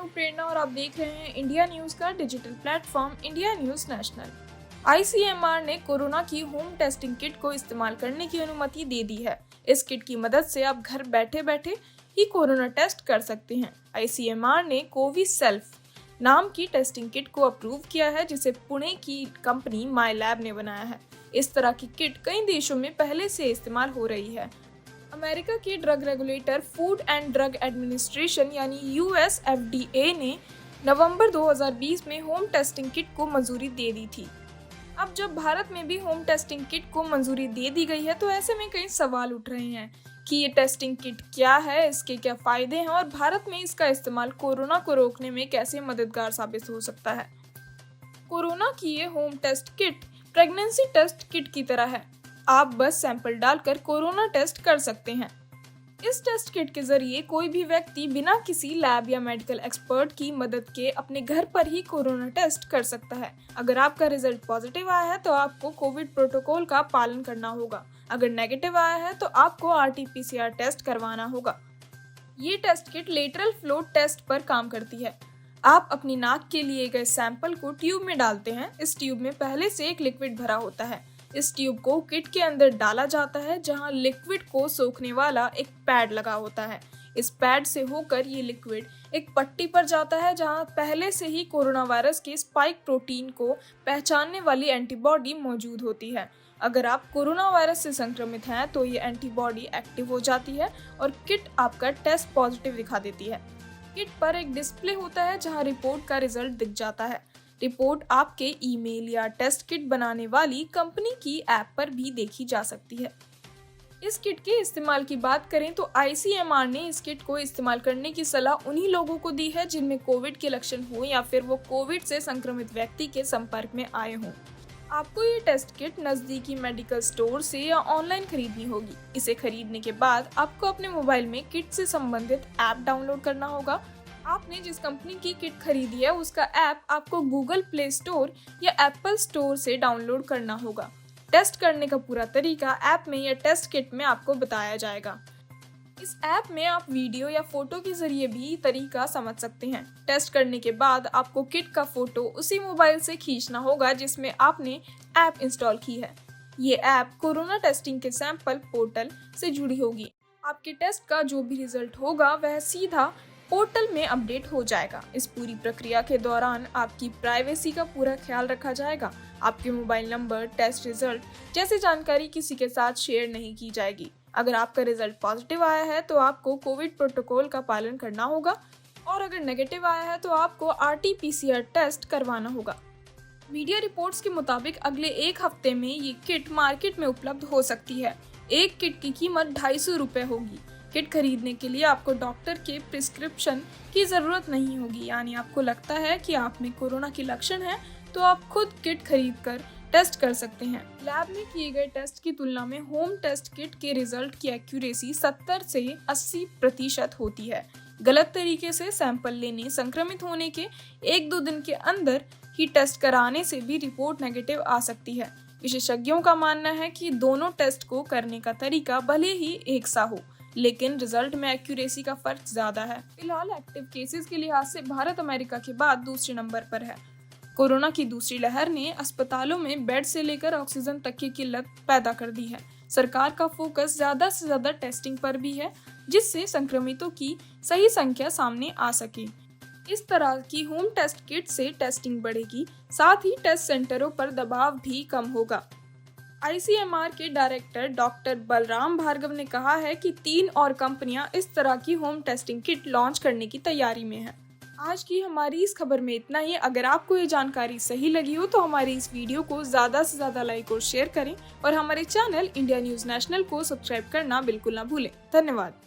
हूँ प्रेरणा और आप देख रहे हैं इंडिया न्यूज का digital platform India news national. ICMR ने कोरोना की होम टेस्टिंग किट को इस्तेमाल करने की अनुमति दे दी है। इस किट की मदद से आप घर बैठे बैठे ही कोरोना टेस्ट कर सकते हैं। आईसीएमआर ने कोविसेल्फ नाम की टेस्टिंग किट को अप्रूव किया है, जिसे पुणे की कंपनी माईलैब ने बनाया है। इस तरह की किट कई देशों में पहले से इस्तेमाल हो रही है। अमेरिका के drug regulator food and drug administration यानी यूएसएफडीए ने नवंबर 2020 में होम टेस्टिंग किट को मंजूरी दे दी थी। अब जब भारत में भी होम टेस्टिंग किट को मंजूरी दे दी गई है, तो ऐसे में कई सवाल उठ रहे हैं कि ये टेस्टिंग किट क्या है, इसके क्या फायदे हैं और भारत में इसका इस्तेमाल कोरोना को रोकने में कैसे मददगार साबित हो सकता है। कोरोना की ये home test kit pregnancy test kit की तरह है। आप बस सैंपल डालकर कोरोना टेस्ट कर सकते हैं। इस टेस्ट किट के जरिए कोई भी व्यक्ति बिना किसी लैब या मेडिकल एक्सपर्ट की मदद के अपने घर पर ही कोरोना टेस्ट कर सकता है। अगर आपका रिजल्ट पॉजिटिव आया है तो आपको कोविड प्रोटोकॉल का पालन करना होगा। अगर नेगेटिव आया है तो आपको आरटी-पीसीआर टेस्ट करवाना होगा। ये test kit lateral flow test पर काम करती है। आप अपनी नाक के लिए गए सैंपल को ट्यूब में डालते हैं। इस ट्यूब में पहले से एक लिक्विड भरा होता है। इस ट्यूब को किट के अंदर डाला जाता है, जहां लिक्विड को सोखने वाला एक पैड लगा होता है। इस पैड से होकर ये लिक्विड एक पट्टी पर जाता है, जहां पहले से ही कोरोना वायरस के स्पाइक प्रोटीन को पहचानने वाली एंटीबॉडी मौजूद होती है। अगर आप कोरोना वायरस से संक्रमित हैं तो ये एंटीबॉडी एक्टिव हो जाती है और किट आपका टेस्ट पॉजिटिव दिखा देती है। किट पर एक डिस्प्ले होता है, जहां रिपोर्ट का रिजल्ट दिख जाता है। रिपोर्ट आपके ईमेल या टेस्ट किट बनाने वाली कंपनी की ऐप पर भी देखी जा सकती है। इस किट के इस्तेमाल की बात करें तो आईसीएमआर ने इस किट को इस्तेमाल करने की सलाह उन्हीं लोगों को दी है जिनमें कोविड के लक्षण हो या फिर वो कोविड से संक्रमित व्यक्ति के संपर्क में आए हों। आपको ये टेस्ट किट नजदीकी मेडिकल स्टोर से या ऑनलाइन खरीदनी होगी। इसे खरीदने के बाद आपको अपने मोबाइल में किट से संबंधित ऐप डाउनलोड करना होगा। आपने जिस कंपनी की किट खरीदी है उसका ऐप आपको गूगल प्ले स्टोर या एप्पल स्टोर से डाउनलोड करना होगा। टेस्ट करने का पूरा तरीका ऐप में या टेस्ट किट में आपको बताया जाएगा। इस ऐप में आप वीडियो या फोटो के जरिए भी तरीका समझ सकते हैं। टेस्ट करने के बाद आपको किट का फोटो उसी मोबाइल से खींचना होगा जिसमें आपने ऐप इंस्टॉल की है। ये ऐप कोरोना टेस्टिंग के सैंपल पोर्टल से जुड़ी होगी। आपके टेस्ट का जो भी रिजल्ट होगा वह सीधा पोर्टल में अपडेट हो जाएगा। इस पूरी प्रक्रिया के दौरान आपकी प्राइवेसी का पूरा ख्याल रखा जाएगा। आपके मोबाइल नंबर, टेस्ट रिजल्ट जैसी जानकारी किसी के साथ शेयर नहीं की जाएगी। अगर आपका रिजल्ट पॉजिटिव आया है तो आपको कोविड प्रोटोकॉल का पालन करना होगा और अगर नेगेटिव आया है तो आपको आरटी-पीसीआर टेस्ट करवाना होगा। मीडिया रिपोर्ट्स के मुताबिक अगले एक हफ्ते में ये किट मार्केट में उपलब्ध हो सकती है। एक किट की कीमत 250 रुपये होगी। किट खरीदने के लिए आपको डॉक्टर के प्रिस्क्रिप्शन की ज़रूरत नहीं होगी, यानी आपको लगता है कि आप में कोरोना के लक्षण हैं तो आप खुद किट खरीद कर टेस्ट कर सकते हैं। लैब में किए गए टेस्ट की तुलना में होम टेस्ट किट के रिजल्ट की एक्यूरेसी 70 से 80% होती है। गलत तरीके से सैंपल लेने, संक्रमित होने के 1-2 दिन के अंदर ही टेस्ट कराने से भी रिपोर्ट नेगेटिव आ सकती है। विशेषज्ञों का मानना है कि दोनों टेस्ट को करने का तरीका भले ही एक सा हो, लेकिन रिजल्ट में एक्यूरेसी का फर्क ज्यादा है। फिलहाल एक्टिव केसेस के लिहाज से भारत अमेरिका के बाद दूसरे नंबर पर है। कोरोना की दूसरी लहर ने अस्पतालों में बेड से लेकर ऑक्सीजन तक की किल्लत पैदा कर दी है। सरकार का फोकस ज्यादा से ज्यादा टेस्टिंग पर भी है, जिससे संक्रमितों की सही संख्या सामने आ सके। इस तरह की होम टेस्ट किट से टेस्टिंग बढ़ेगी, साथ ही टेस्ट सेंटरों पर दबाव भी कम होगा। आईसीएमआर के डायरेक्टर डॉक्टर बलराम भार्गव ने कहा है कि 3 और कंपनियां इस तरह की होम टेस्टिंग किट लॉन्च करने की तैयारी में हैं। आज की हमारी इस खबर में इतना ही। अगर आपको ये जानकारी सही लगी हो तो हमारी इस वीडियो को ज़्यादा से ज़्यादा लाइक और शेयर करें और हमारे चैनल इंडिया न्यूज़ नेशनल को सब्सक्राइब करना बिल्कुल ना भूलें। धन्यवाद।